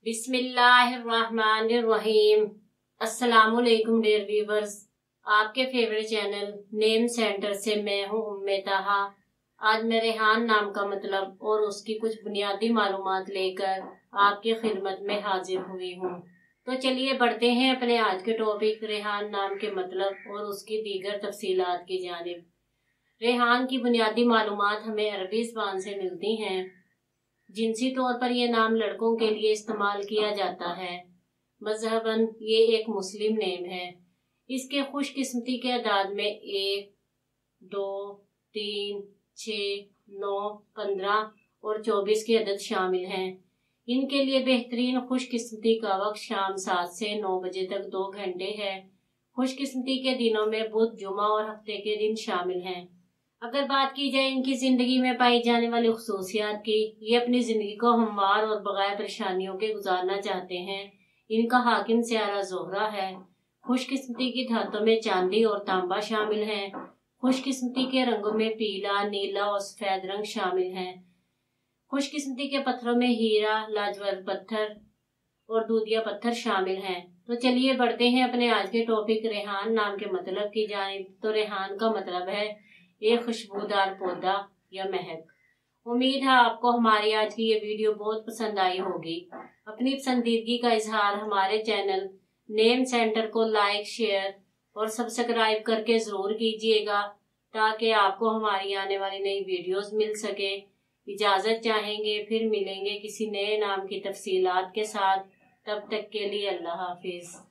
बिस्मिल्लाहिर्रहमानिर्रहीम। अस्सलामुअलैकुम dear viewers, आपके फेवरेट चैनल नेम सेंटर से मैं हूँ उम्मे ताहा। आज मैं रेहान नाम का मतलब और उसकी कुछ बुनियादी मालूमात लेकर आपकी खिदमत में हाजिर हुई हूँ। तो चलिए बढ़ते हैं अपने आज के टॉपिक रेहान नाम के मतलब और उसकी दीगर तफसीलात की जानिब। रेहान की बुनियादी मालूमात हमें अरबी ज़बान से मिलती हैं। जिनसी तौर पर यह नाम लड़कों के लिए इस्तेमाल किया जाता है। मजहबन ये एक मुस्लिम नेम है। इसके खुशकिस्मती के अदाद में 1, 2, 3, 6, 9, 15 और 24 के अदद शामिल हैं। इनके लिए बेहतरीन खुशकिस्मती का वक्त शाम 7 से 9 बजे तक 2 घंटे है। खुशकिस्मती के दिनों में बुध, जुमा और हफ्ते के दिन शामिल हैं। अगर बात की जाए इनकी जिंदगी में पाई जाने वाली खुसूसियात की, ये अपनी जिंदगी को हमवार और बगैर परेशानियों के गुजारना चाहते हैं। इनका हाकिम सियारा ज़ोहरा है। खुशकिस्मती की धातों में चांदी और तांबा शामिल हैं। खुशकिस्मती के रंगों में पीला, नीला और सफेद रंग शामिल हैं। खुशकिस्मती के पत्थरों में हीरा, लाजवंत पत्थर और दूधिया पत्थर शामिल हैं। तो चलिए बढ़ते हैं अपने आज के टॉपिक रेहान नाम के मतलब की जानिब। तो रेहान का मतलब है एक खुशबूदार पौधा या महक। उम्मीद है आपको हमारी आज की ये वीडियो बहुत पसंद आई होगी। अपनी पसंदीदगी का इजहार हमारे चैनल नेम सेंटर को लाइक, शेयर और सब्सक्राइब करके जरूर कीजिएगा ताकि आपको हमारी आने वाली नई वीडियोस मिल सके। इजाजत चाहेंगे, फिर मिलेंगे किसी नए नाम की तफसीलात के साथ। तब तक के लिए अल्लाह हाफिज।